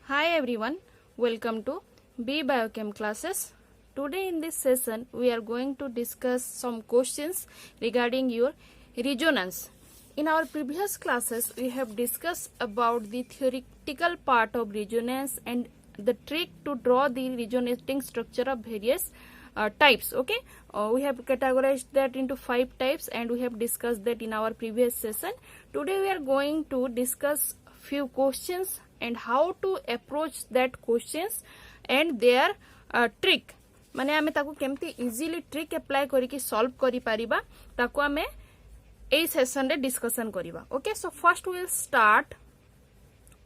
Hi everyone, welcome to B Biochem classes. Today in this session we are going to discuss some questions regarding your resonance. In our previous classes we have discussed about the theoretical part of resonance and the trick to draw the resonating structure of various types. Okay, we have categorized that into 5 types and we have discussed that in our previous session. Today we are going to discuss few questions and how to approach that questions and their trick. माने आमे ताको केमती easily trick apply करिकी solve करि परिबा ताको आमे ए सेशन रे डिस्कशन करिबा. Okay, so first we will start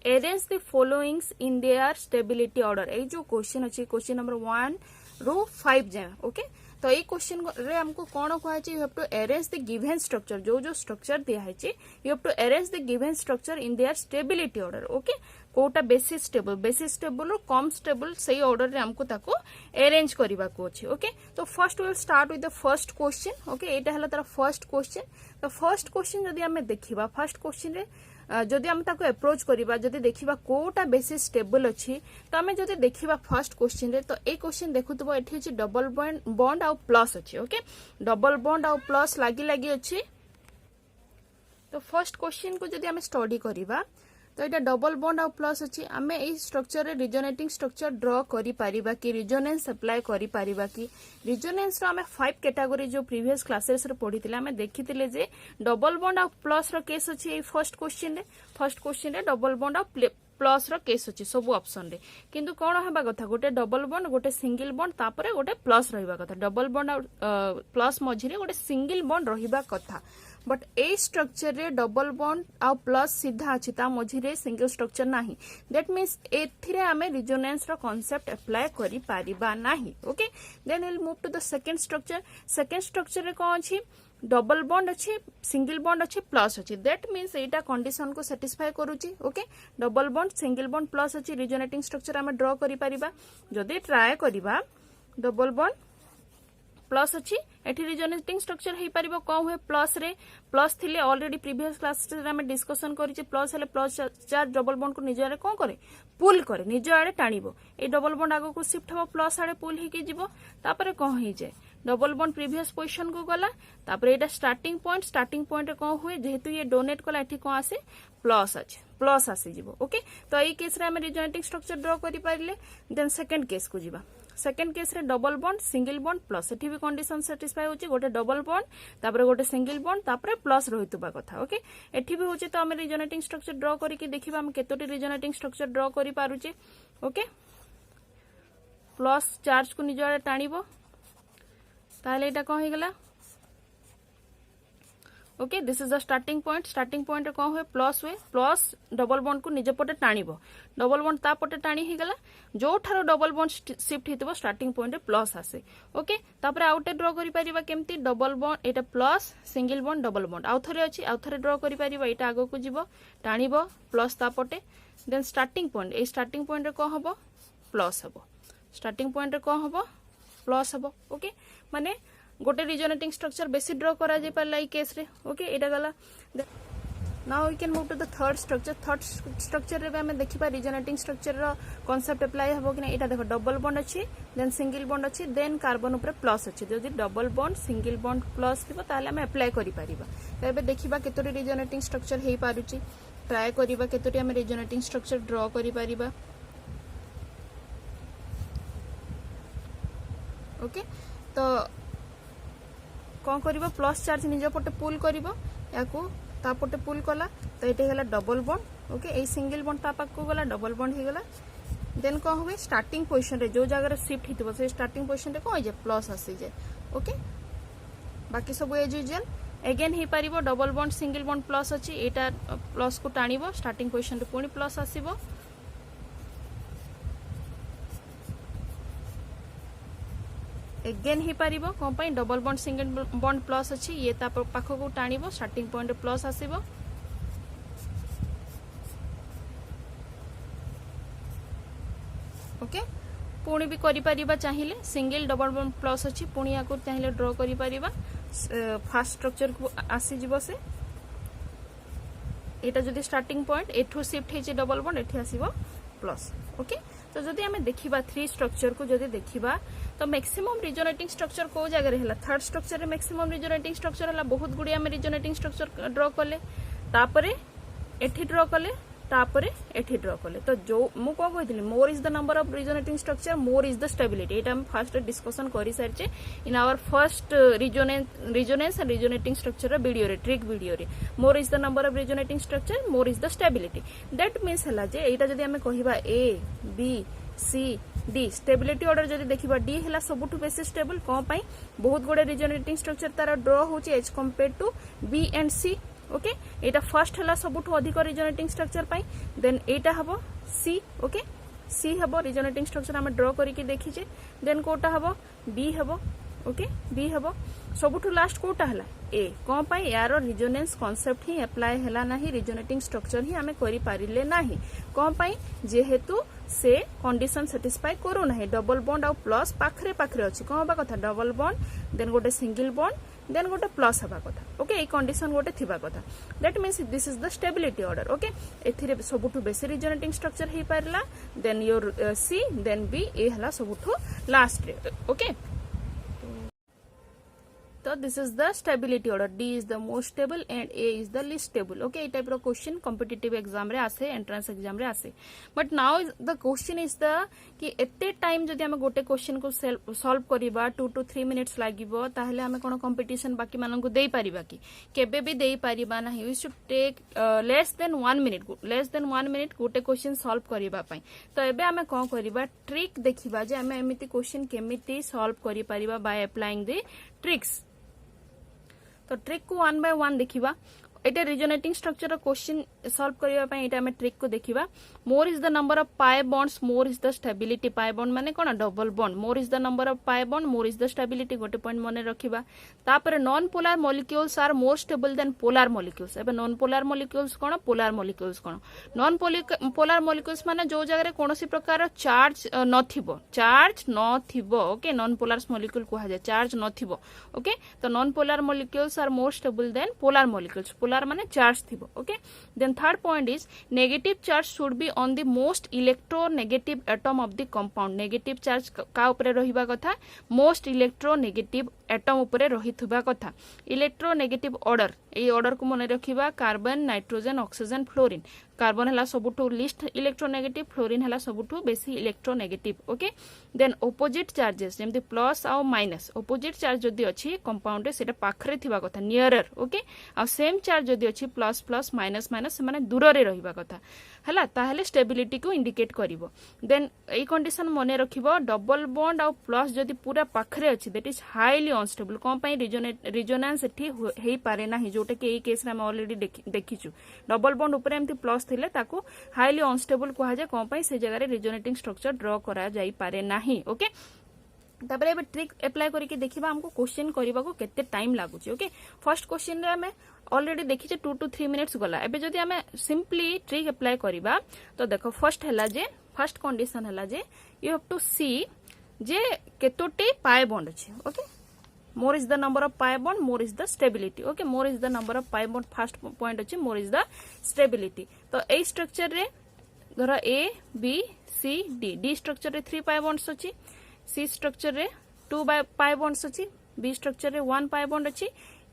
arrange the followings in their stability order. ए जो क्वेश्चन अछि क्वेश्चन नंबर 1 रो 5 जाए. ओके, तो ये क्वेश्चन रे हमको कोन कहै छै, you have to arrange the given structure. जो जो स्ट्रक्चर दिया है छि you have to arrange the given structure in their stability order. Okay, कोटा बेसिस स्टेबल रो कम स्टेबल सही ऑर्डर रे हमको ताको अरेंज करबा को अछि. ओके, तो first we will start with the first question. Okay, एटा हला तार फर्स्ट क्वेश्चन. तो फर्स्ट क्वेश्चन जदी हमें देखिबा, फर्स्ट क्वेश्चन रे जदि हम ताको अप्रोच करिबा, जदि देखिबा कोटा बेसिस स्टेबल अछि, तो हमें जदि देखिबा फर्स्ट क्वेश्चन रे, तो ए क्वेश्चन देखुतबो एठी अछि डबल बॉन्ड आ प्लस अछि. ओके, डबल बॉन्ड आ प्लस लागी अछि. तो फर्स्ट क्वेश्चन को जदि हम स्टडी करिबा, तो ये डबल बॉन्ड आ प्लस अच्छी आम ए स्ट्रक्चर रे रिजोनेटिंग स्ट्रक्चर ड्रॉ करि परिबा कि रिजोनेंस अप्लाई करि परिबा कि रिजोनेंस रो आम 5 कैटेगरी जो प्रीवियस क्लासेस रे पढितिले आम देखितिले जे डबल बॉन्ड आ प्लस रो केस अछि ए फर्स्ट क्वेश्चन रे डबल बॉन्ड आ प्लस रो केस अछि सब ऑप्शन रे. किंतु कोन हेबा कथा, गोटे डबल बॉन्ड गोटे सिंगल बॉन्ड तापरे गोटे प्लस रहिबा कथा. डबल बॉन्ड आ प्लस मझिरे गोटे सिंगल बॉन्ड रहिबा कथा. बट ए स्ट्रक्चर रे डबल बॉन्ड आ प्लस सीधा अछि, ता मझिरे सिंगल स्ट्रक्चर नाही. दैट मीन्स एथिरे आमे रिजोनेंस रो कांसेप्ट अप्लाई करि पारिबा नाही. Okay, then will move to the second structure. Second structure रे कोन अछि, डबल बॉन्ड अच्छी सिंगल बॉन्ड अच्छी प्लस अच्छी. दैट मीन्स एटा कंडीशन को सैटिस्फाई करूची. Okay, double bond single bond plus अच्छी रिजोनेटिंग स्ट्रक्चर आम ड्रॉ करि परिबा. जदि ट्राए करिबा डबल बॉन्ड प्लस अच्छी एठी रिजोनेटिंग स्ट्रक्चर हे परिबो कोन हुए प्लस रे. प्लस थिले ऑलरेडी प्रीवियस क्लास रे हम डिस्कशन करिचे, प्लस हेले प्लस चार्ज डबल बॉन्ड को निज आड़े कोन करे, पुल करे, निज आड़े टाणीबो. ए डबल बॉन्ड आगो को शिफ्ट हो प्लस आड़े पुल हे के जिवो. तापरे कोन हे जाय, डबल बॉन्ड प्रीवियस पोजीशन को गला. तापरे एटा स्टार्टिंग पॉइंट रे कोन हुए, जेहेतु ये डोनेट कला एठी कोन आसे प्लस अछि, प्लस आसी जिवो. ओके, तो ए केस रे हम रिजोनेटिंग स्ट्रक्चर ड्रॉ करि पारिले. देन सेकंड केस को जिबा. सेकंड केस रे double bond single bond plus, एठी भी कंडीशन सैटिस्फाई होची, गोटे डबल बॉन्ड तापरे गोटे सिंगल बॉन्ड तापरे प्लस रहितबा कथा. ओके, एठी भी होची. तो हम रिजोनेटिंग स्ट्रक्चर ड्रॉ करिके देखिबा हम केतोटी रिजोनेटिंग स्ट्रक्चर ड्रॉ करि पारुचे. ओके, प्लस चार्ज को निज आड़े टाणीबो, ताले एटा कोन हे गला. Okay, this is the starting point रे कोन हुए प्लस हुए, प्लस डबल बॉन्ड को निज पटे टाणीबो, डबल बॉन्ड ता पटे टाणी हे गला. जो ठारो डबल बॉन्ड शिफ्ट हितबो स्टार्टिंग पॉइंट रे प्लस आसे. ओके, तापरे आउटे ड्रॉ करि परिबा केमती, डबल बॉन्ड एटा plus single bond double bond आउ थरे अछि, आउ थरे ड्रॉ करि परिबा. एटा आगो को जिवो टाणीबो प्लस ता पटे. देन स्टार्टिंग पॉइंट, ए स्टार्टिंग पॉइंट रे कोन हबो प्लस हबो, स्टार्टिंग पॉइंट रे कोन हबो प्लस हबो. ओके, माने गोटे रिजोनेटिंग स्ट्रक्चर बेसी ड्रॉ करा जे पाला ई केस रे. ओके, एटा गला. Now we can move to the third structure. Third structure रे हमें देखिबा रिजोनेटिंग स्ट्रक्चर रो कांसेप्ट अप्लाई हबो कि ना. एटा देखो डबल बॉन्ड अछि, देन सिंगल बॉन्ड अछि, देन कार्बन ऊपर प्लस अछि. जदि double bond single bond plus थिबो ताले हमें अप्लाई करि परिबा. तो एबे देखिबा केतोटी रिजोनेटिंग स्ट्रक्चर हेई पारुची, ट्राई करिबा केतोटी हमें रिजोनेटिंग स्ट्रक्चर ड्रॉ करि परिबा. ओके, तो कौन करिबो, प्लस चार्ज निज पटे पुल करिबो, याकू ता पटे पुल कला. तो एटे गला double bond. Okay, a single bond ता पाक को गला डबल बॉन्ड हे गला. देन कौन हुए स्टार्टिंग पोजीशन रे जो जगह रे शिफ्ट हितबो से स्टार्टिंग पोजीशन रे कोन जे प्लस आसी जाय. ओके, बाकी सब एज यूजुअल अगेन हे परिबो. Double bond single bond plus अछि, एटा प्लस को टाणीबो, स्टार्टिंग पोजीशन रे पुनी प्लस आसीबो. अगेन ही पारिबो कोन पई, double bond single bond plus अछि, ये ता पाखो को टाणीबो, स्टार्टिंग पॉइंट प्लस आसीबो. ओके, पुणी भी करि परिबा चाहिए सिंगल डबल बॉन्ड प्लस अछि, पुणी याको चाहिए ड्रॉ करि परिबा. फास्ट स्ट्रक्चर को आसी जिवो से एटा जदि स्टार्टिंग पॉइंट एठो शिफ्ट हेचे डबल बॉन्ड एठी आसीबो प्लस. ओके तो जदि आमे देखिबा 3 स्ट्रक्चर को जदि देखिबा तो मैक्सिमम रिजोनेटिंग स्ट्रक्चर को जगह रहला थर्ड स्ट्रक्चर रे मैक्सिमम रिजोनेटिंग स्ट्रक्चर हला बहुत गुडी आमे रिजोनेटिंग स्ट्रक्चर ड्रॉ करले तापरे एठी ड्रॉ करले तापरे एठी ड्रॉ करले तो जो मु को कहितली more is the number of resonating structure more is the stability एटा हम फर्स्ट डिस्कशन करि सारचे in our first resonance and resonating structure video रे ट्रिक वीडियो रे more is the number of resonating structure more is the stability that means हला जे एटा जदी हमें कहिबा A B C D stability order जदी देखिबा डी हला सबुठु बेसी स्टेबल कोन पई बहुत गोडे रिजोनेटिंग स्ट्रक्चर तारा ड्रॉ होची as compare to B and C okay एटा फर्स्ट हला सबुठु अधिक रिजोनेटिंग स्ट्रक्चर पाई देन एटा हबो सी ओके सी हबो रिजोनेटिंग स्ट्रक्चर हम ड्रॉ करिके देखिचे देन कोटा हबो बी हबो ओके बी हबो सबुठु लास्ट कोटा हला ए कोन पाई यारो रिजोनेंस कांसेप्ट ही अप्लाई हला नाही रिजोनेटिंग स्ट्रक्चर ही हमें करि पारिले नाही कोन पाई जेहेतु से कंडीशन सैटिस्फाई करू नाही डबल बॉन्ड आ प्लस पाखरे पाखरे अछि कोन बा कथा डबल बॉन्ड देन गोटे सिंगल बॉन्ड देन गोटे प्लस हवा कथा ओके ए कंडीशन गोटे थिबा कथा that means this is the stability order okay एथिरे सबुठु बेसी रिजोनेटिंग स्ट्रक्चर हे पारला then your C then B A हला सबुठु लास्ट रे ओके तो this is the stability order D is the most stable and A is the least stable okay ए टाइप रो क्वेश्चन कॉम्पिटिटिव एग्जाम रे आसे एंट्रेंस एग्जाम रे आसे but now the question is the कि एते टाइम जदि हम गोटे क्वेश्चन को सॉल्व करबा 2 to 3 मिनिट्स लागिबो ताहले हम कोन कंपटीशन बाकी मानन को देई परिबा कि केबे भी देई परिबा नाही we should take less than 1 minute गोटे क्वेश्चन सॉल्व करबा पई तो एबे हम कोन करबा ट्रिक देखिबा जे हम एमिति क्वेश्चन केमिति सॉल्व करि परिबा बाय अप्लाइंग द ट्रिक्स तो ट्रिक को 1 by 1 देखिबा एटा रिजोनेटिंग स्ट्रक्चर क्वेश्चन सॉल्व करबा पई एटा हम ट्रिक को देखिबा more is the number of pi bonds more is the stability pi bond माने कोन double bond more is the number of pi bond more is the stability गोटे point मने रखिबा तापर non polar molecules are more stable than polar molecules एबे non polar molecules कोन polar molecules कोन non polar molecules माने जो जगह रे कोनोसी प्रकार चार्ज नथिबो ओके नॉन पोलर मॉलिक्यूल को हा जाय चार्ज नथिबो ओके तो non polar molecules are more stable than polar molecules polar माने चार्ज थिबो okay then third point is negative charge should be on the most electronegative atom of the compound negative charge का ऊपर रहिबा कथा most electronegative atom ऊपर रहिथुबा कथा electronegative order ए order को मने रखिबा carbon nitrogen oxygen fluorine carbon हला सबुठु लिस्ट इलेक्ट्रोनेगेटिव फ्लोरीन हला सबुठु बेसी electronegative okay then opposite charges जेमति प्लस आ माइनस ऑपोजिट चार्ज जदी अछि कंपाउंड रे सेटा पाखरे थिबा कथा नियरर ओके आ सेम चार्ज जदी अछि प्लस प्लस माइनस माइनस माने दूर रे रहिबा कथा हला ताहले स्टेबिलिटी को इंडिकेट करिवो देन ए कंडीशन मने रखिबो डबल बॉन्ड आ प्लस जदी पूरा पाखरे अछि दैट इज हाईली अनस्टेबल कोन पई रिजोनेंस एठी हेई पारे नाही जोटे के ए केस रे हम ऑलरेडी देखिचु डबल बॉन्ड ऊपर एमति प्लस थिले ताको हाईली अनस्टेबल कहा जाय कोन पई से जगह रे रिजोनेटिंग स्ट्रक्चर ड्रॉ करा जाई पारे नाही ओके तापरे एबे ट्रिक अप्लाई करके देखिबा हमको क्वेश्चन करबा को केते टाइम लागुची ओके फर्स्ट क्वेश्चन रे हमें ऑलरेडी देखिचे 2 to 3 मिनिट्स गला एबे जदी हमें सिंपली ट्रिक अप्लाई करबा तो देखो फर्स्ट हला जे फर्स्ट कंडीशन हला जे यू हैव टू सी जे केतोटी पाई बॉन्ड अछि okay more is the number of pi bond more is the stability okay more is the number of pi bond first point अछि more is the stability तो ए structure रे धर A B C D D structure रे 3 pi bonds अछि C structure रे 2 pi bonds अछि B structure रे 1 pi bond अछि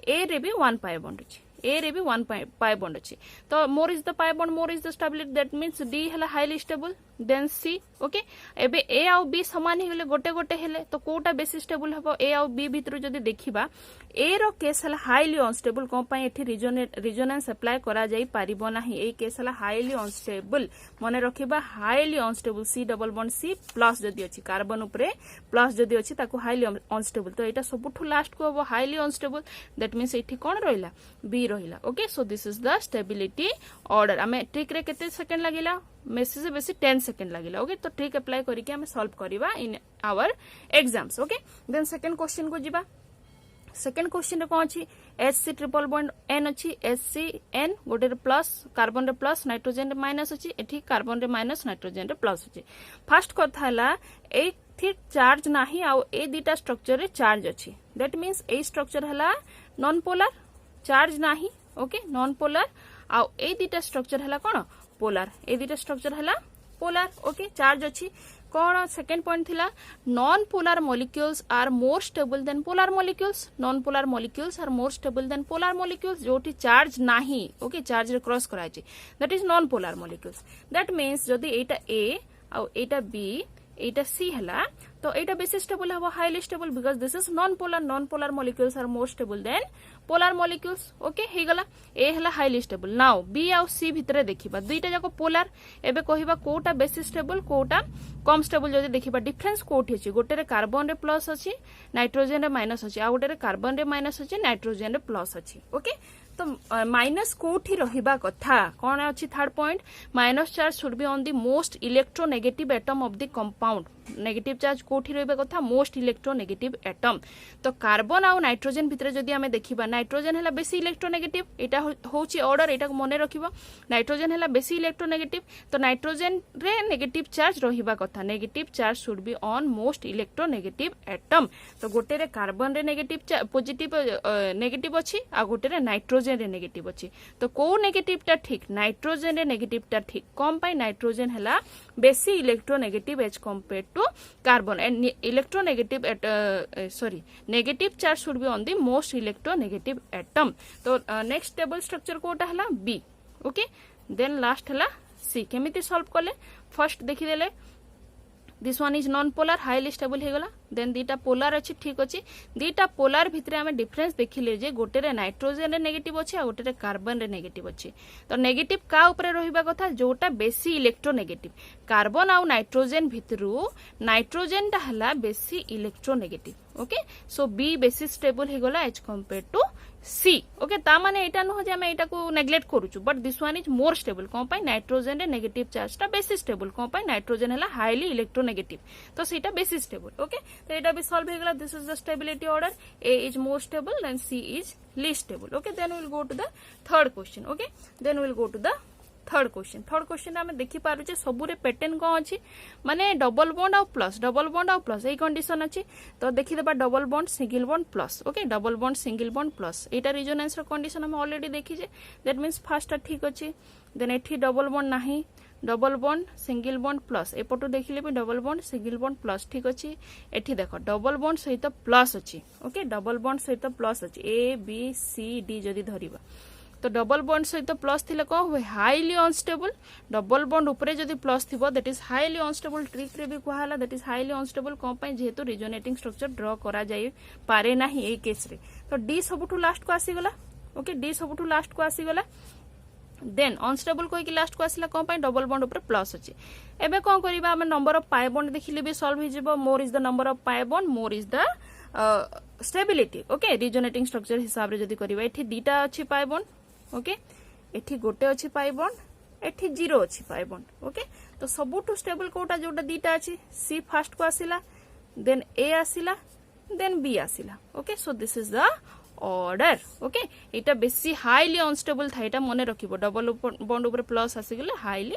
A रे भी 1 pi bond अछि A रे भी 1 pi bond अछि तो more is the pi bond more is the stability that means D हला highly stable then C okay एबे A आउ B समान हे गेले गोटे गोटे हेले तो कोटा बेसी स्टेबल हबो A आउ B भितर जदी देखिबा A रो केस हला हाईली अनस्टेबल कोन पई एठी रिजोनेंस अप्लाई करा जाई परिबो नाही ए केस हला हाईली अनस्टेबल मने रखिबा highly unstable C double bond C plus जदी अछि कार्बन ऊपरे प्लस जदी अछि ताको हाईली अनस्टेबल तो एटा सबुठु लास्ट को हबो हाईली अनस्टेबल दैट मींस एठी कोन रहिला B रहिला okay so this is the stability order हमें ट्रिक रे केते सेकंड लागिला मेसेज से बेसी 10 सेकंड लागिला ओके तो ट्रिक अप्लाई करके हमें सॉल्व करिबा in our exams okay then second question को जिबा सेकंड क्वेश्चन रे कोन अछि Hc ट्रिपल बॉन्ड N अछि HCN गोटे रे प्लस कार्बन रे प्लस नाइट्रोजन रे माइनस अछि एठी कार्बन रे माइनस नाइट्रोजन रे प्लस अछि फर्स्ट कथा हला ए थी चार्ज नाही आ ए दीटा स्ट्रक्चर रे चार्ज अछि दैट मींस ए स्ट्रक्चर हला नॉन पोलर चार्ज नाही ओके नॉन पोलर आ ए दीटा स्ट्रक्चर हला कोन पोलर ए दीटा स्ट्रक्चर हला पोलार ओके चार्ज अच्छी कौन सेकेंड पॉइंट थिला non polar molecules are more stable than polar molecules non polar molecules are more stable than polar molecules जोटी चार्ज नाही ओके चार्ज रे क्रॉस कराइछि that is non polar molecules that means जदि एटा A आ एटा B एटा सी हला तो एटा बेसी स्टेबल हबो highly stable because this is non polar molecules are more stable than polar molecules okay हे गला ए हला हाईली स्टेबल नाउ बी आ सी भितरे देखिबा दुईटा जाको पोलार एबे कहिबा कोटा बेसी स्टेबल कोटा कम स्टेबल जदि देखिबा डिफरेंस कोठी अछि गोटे रे कार्बन रे प्लस अछि नाइट्रोजन रे माइनस अछि आ गोटे रे कार्बन रे माइनस अछि नाइट्रोजन रे प्लस अछि ओके तो माइनस कोठी रहिबा कथा कोन अछि third point minus charge should be on the most electronegative atom of the compound negative charge कोठी रहिबा कथा मोस्ट इलेक्ट्रोनेगेटिव एटम तो कार्बन आ नाइट्रोजन भितरे जदि हमें देखिबा नाइट्रोजन हला बेसी इलेक्ट्रोनेगेटिव एटा होची ऑर्डर एटा मने रखिबो नाइट्रोजन हला बेसी इलेक्ट्रोनेगेटिव तो नाइट्रोजन रे नेगेटिव चार्ज रहिबा कथा negative charge should be on most electronegative atom तो गोटे रे कार्बन रे नेगेटिव पॉजिटिव नेगेटिव अछि आ गोटे रे नाइट्रोजन रे नेगेटिव अछि तो को नेगेटिव टा ठीक नाइट्रोजन रे नेगेटिव टा ठीक कम पाई नाइट्रोजन हला बेसी electronegative as compare to carbon and electronegative negative charge should be on the most electronegative atom तो नेक्स्ट टेबल स्ट्रक्चर कोटा हला बी ओके देन लास्ट हला सी केमिति सॉल्व करले फर्स्ट देखि देले this one is non polar highly stable हे गला देन दीटा पोलार अछि ठीक अछि दीटा पोलार भितरे हमें डिफरेंस देखिले जे गोटे रे नाइट्रोजन रे नेगेटिव अछि आ गोटे रे कार्बन रे नेगेटिव अछि तो नेगेटिव का ऊपर रहिबा कथा जोटा बेसी इलेक्ट्रोनेगेटिव कार्बन आ नाइट्रोजन भितरु नाइट्रोजन ता हला बेसी इलेक्ट्रोनेगेटिव ओके सो बी बेसी स्टेबल हे गला as compare to C okay ता माने एटा न हो जे हमें एटा को नेग्लेक्ट करूछु but this one is more stable कोन पाई नाइट्रोजन रे नेगेटिव चार्ज ता बेसी स्टेबल कोन पाई नाइट्रोजन हला हाईली इलेक्ट्रोनेगेटिव तो सीटा बेसी स्टेबल ओके तो एटा भी सॉल्व हे गला this is the stability order A is more stable than C is least stable okay then we will go to the third question okay then we will go to the third question आम देखी पारे सबुरे pattern कौन अच्छी माने double bond और plus यही condition अच्छी तो देखीदे double bond single bond plus okay double bond single bond plus यहाँ रिजोनेंस कंडीशन आम ऑलरेडी देखीजे दैट मीन्स फर्स्ट ठीक अच्छी देन एठी डबल बॉन्ड नाही double bond single bond plus एपटू देखिले भी double bond single bond plus ठीक अच्छी एठी देख डबल बॉन्ड सहित प्लस अच्छी ओके डबल बॉन्ड सहित प्लस अच्छी ए बी सी डी जदि धरिबा तो डबल बॉन्ड सहित प्लस थिले कौन हुए हाईली अनस्टेबल डबल बॉन्ड ऊपर जदि प्लस थिबो that is highly unstable trick रे भी कहला दैट इज हाईली अनस्टेबल कोन पई जेहेतु रिजोनेटिंग स्ट्रक्चर ड्रॉ करा जाय पारे नाही ए केस रे तो डी सबुठू लास्ट को आसी गला ओके डी सबुठू लास्ट को आसी गला देन अनस्टेबल कोई की लास्ट को आसिला कोन पई डबल बॉन्ड ऊपर प्लस अछि एबे कोन करिबा हम नंबर ऑफ पाई बॉन्ड देखिले भी सॉल्व हो जिवो मोर is the number of pi bond more is the stability okay resonating structure हिसाब रे जदि करिबा एठी दीटा अछि पाई बॉन्ड ओके एठी गोटे अछि पाई बॉन्ड एठी जीरो अछि पाई बॉन्ड ओके तो सबुठू स्टेबल कोटा जोटा दीटा अछि सी फर्स्ट को आसिला देन ए आसिला देन बी आसिला okay so this is the order okay एटा बेसी हाईली अनस्टेबल था एटा मने रखिबो डबल बॉन्ड ऊपर प्लस आसी गेले हाईली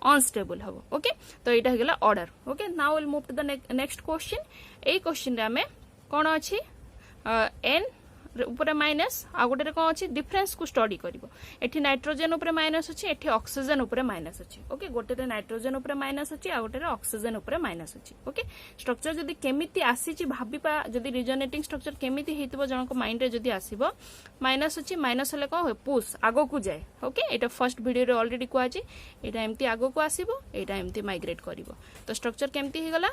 अनस्टेबल हबो ओके तो एटा हे गेला order okay now will move to the next question ए क्वेश्चन रे हमें कोन अछि एन ऊपर माइनस आ गोटे कौन अच्छी डिफरेंस को स्टडी करिवो एठी नाइट्रोजन ऊपर माइनस अछि एठी ऑक्सीजन ऊपर माइनस अछि ओके गोटे नाइट्रोजन ऊपर माइनस अछि आ गोटे ऑक्सीजन ऊपर माइनस अछि ओके स्ट्रक्चर जदि केमिति आसीची भाबिपा जदि रिजोनेटिंग स्ट्रक्चर केमिति हेतिबो जनक माइंड रे जदि आसीबो माइनस अछि माइनस हले कोन होय पुश आगो को जाय ओके एटा फर्स्ट वीडियो रे ऑलरेडी को आछि एटा एम्ति आगो को आसीबो एटा एम्ति माइग्रेट करिवो तो स्ट्रक्चर केमिति हे गला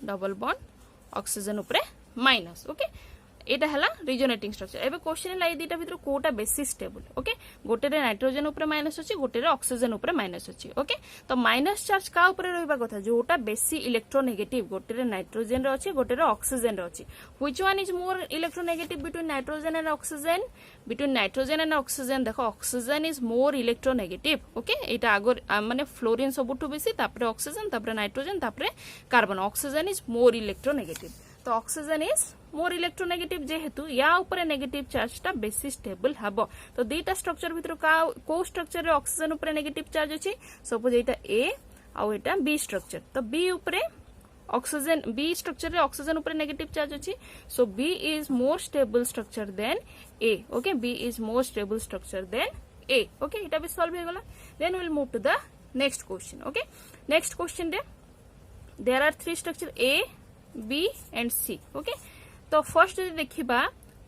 डबल बॉन्ड ऑक्सीजन ऊपर माइनस ओके एटा हला रिजोनेटिंग स्ट्रक्चर एबे क्वेश्चन लाई दीटा भितर कोटा बेसी स्टेबल ओके गोटे रे नाइट्रोजन ऊपर माइनस अछि गोटे रे ऑक्सीजन ऊपर माइनस अछि ओके तो माइनस चार्ज का ऊपर रहबा कथा जोटा बेसी इलेक्ट्रोनेगेटिव गोटे रे नाइट्रोजन रे अछि गोटे रे ऑक्सीजन रे अछि which one is more electronegative between nitrogen and oxygen between nitrogen and oxygen देखो oxygen is more electronegative okay एटा आगो माने फ्लोरीन सबुठू बेसी तापरे ऑक्सीजन तापरे नाइट्रोजन तापरे carbon oxygen is more electronegative तो ऑक्सीजन इज मोर इलेक्ट्रोनेगेटिव जेहेतु या ऊपर नेगेटिव चार्ज टा बेसी स्टेबल हबो तो दीटा स्ट्रक्चर भितर को स्ट्रक्चर रे ऑक्सीजन ऊपर नेगेटिव चार्ज अछि सपोज एटा ए आ एटा बी स्ट्रक्चर तो बी ऊपर ऑक्सीजन बी स्ट्रक्चर रे ऑक्सीजन ऊपर नेगेटिव चार्ज अछि so B is more stable structure than A okay B is more stable structure than A okay एटा भी सॉल्व हे गला then will move to the next question okay next question रे there are 3 structure A B and C okay तो first जदि देखिबा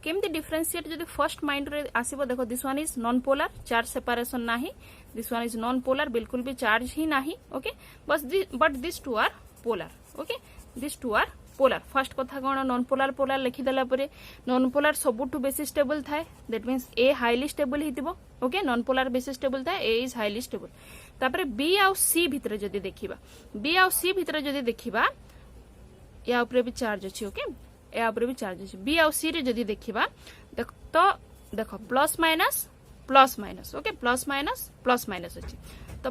केमती differentiate जदि फर्स्ट माइंड रे आसीबो देखो this one is non polar charge separation नाही this one is non polar बिल्कुल भी चार्ज ही नाही ओके बस but this two are polar okay this two are polar first कथा कौन नॉन पोलर पोलर लिखिदेला परे नॉन पोलर सबुठु बेसी स्टेबल थाए that means A highly stable हितिबो ओके नॉन पोलर बेसी स्टेबल थाए ए इज हाईली स्टेबल तापरे बी आउ सी भितरे जदि देखिबा बी आउ सी भितरे जदि देखिबा या ऊपर भी चार्ज अछि ओके या ऊपर भी चार्ज अछि बी आउ सी रे जदि देखिबा तो देखो plus minus okay plus minus अछि तो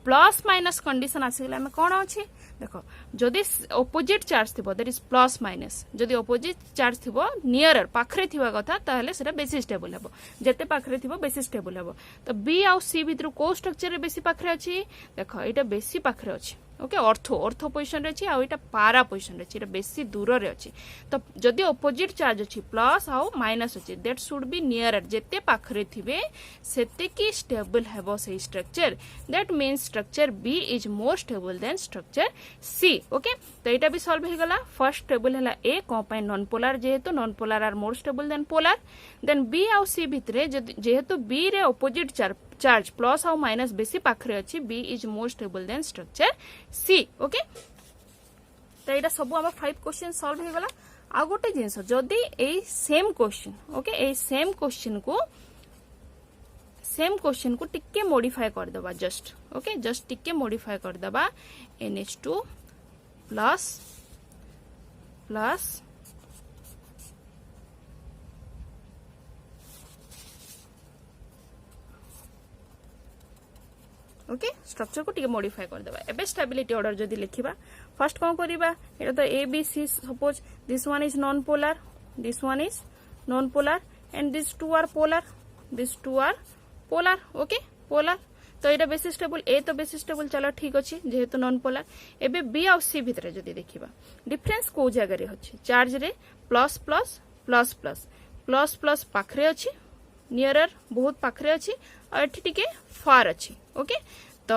प्लस माइनस कंडीशन आसीगला में कोन अछि देखो जदि ऑपोजिट चार्ज थिबो दैट इज प्लस माइनस जदि ऑपोजिट चार्ज थिबो नियरर पाखरे थिबा कथा ताहले सेटा बेसी स्टेबल हेबो जते पाखरे थिबो बेसी स्टेबल हेबो तो बी आउ सी भितर को स्ट्रक्चर रे बेसी पाखरे अछि देखो एटा बेसी पाखरे अछि ओके ऑर्थो पोजिशन रे अछि आ एटा पारा पोजिशन रे अछि एटा बेसी दूर रे अछि तो जदि ऑपोजिट चार्ज अछि प्लस आउ माइनस अछि दैट शुड बी नियरर जते पाखरे थिबे सेते की स्टेबल हेबो से structure that means structure B is more stable than structure C okay तो एटा भी सॉल्व हे गला फर्स्ट स्टेबल हला ए को पय नॉन पोलर जेहेतु non polar are more stable than polar then B आउ सी भितरे जेहेतु बी रे ऑपोजिट चार्ज प्लस आउ माइनस बेसी पाखरे अछि B is more stable than structure C okay तो एटा सब हम 5 क्वेश्चन सॉल्व हे गला आ गोटे जिंस जदी ए सेम क्वेश्चन ओके ए सेम क्वेश्चन को टिके मॉडिफाई कर दबा जस्ट ओके जस्ट टिके मॉडिफाई कर दबा NH2 प्लस ओके स्ट्रक्चर को टिके मॉडिफाई कर देबा एबे स्टेबिलिटी ऑर्डर जदी लिखिबा फर्स्ट कोन करिबा एटा तो A B C suppose this one is non polar and this two are polar okay polar तो एटा बेसी स्टेबल ए तो बेसी स्टेबल चलो ठीक अछि जेहेतु नॉन पोलर एबे बी आ सी भितरे जदी देखिबा डिफरेंस को जगह रे अछि चार्ज रे प्लस पाखरे अछि नियरर बहुत पाखरे अछि और एठी टिके फार अछि ओके तो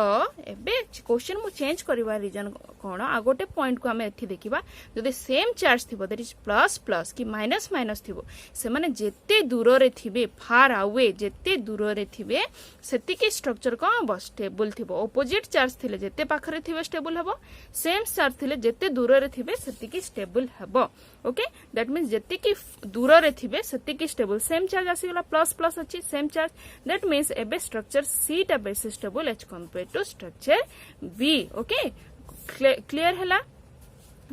एबे क्वेश्चन मु चेंज करबा रीजन कोन आ गोटे पॉइंट को हमें एठी देखिबा जदि सेम चार्ज थिबो दैट इज प्लस कि माइनस थिबो से माने जेते दूर रे थिबे फार अवे जेते दूर रे थिबे सेति के स्ट्रक्चर को बस स्टेबल थिबो ऑपोजिट चार्ज थिले जेते पाखरे थिबे स्टेबल हेबो सेम चार्ज थिले जेते दूर रे थिबे सेति के स्टेबल हेबो ओके दैट मींस जेते की दूर रे थिबे सेति के स्टेबल सेम चार्ज आसी गला प्लस अछि सेम चार्ज दैट मींस एबे स्ट्रक्चर सी टा बेसी stable as compare to structure B okay clear हला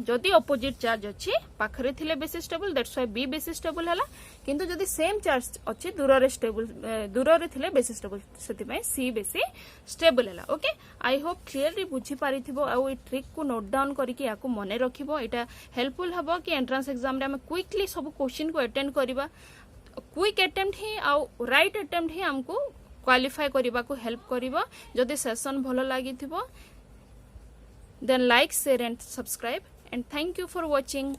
जदि ऑपोजिट चार्ज अछि पाखरे थिले बेसी स्टेबल दैट्स व्हाई बी बेसी स्टेबल हला किंतु जदि सेम चार्ज अछि दूर रे थिले बेसी स्टेबल सेति में सी बेसी स्टेबल हला ओके आई होप क्लियरली बुझी पारिथिबो आ ए ट्रिक को नोट डाउन करिकि याको मने रखिबो एटा हेल्पफुल हबो कि एंट्रेंस एग्जाम रे हम क्विकली सब क्वेश्चन को अटेंड करिबा क्विक अटेम्प्ट ही आ राइट अटेम्प्ट ही हमको क्वालिफाई करबा को हेल्प करिवो जदि सेशन भलो लागिथिबो then like share and subscribe and thank you for watching.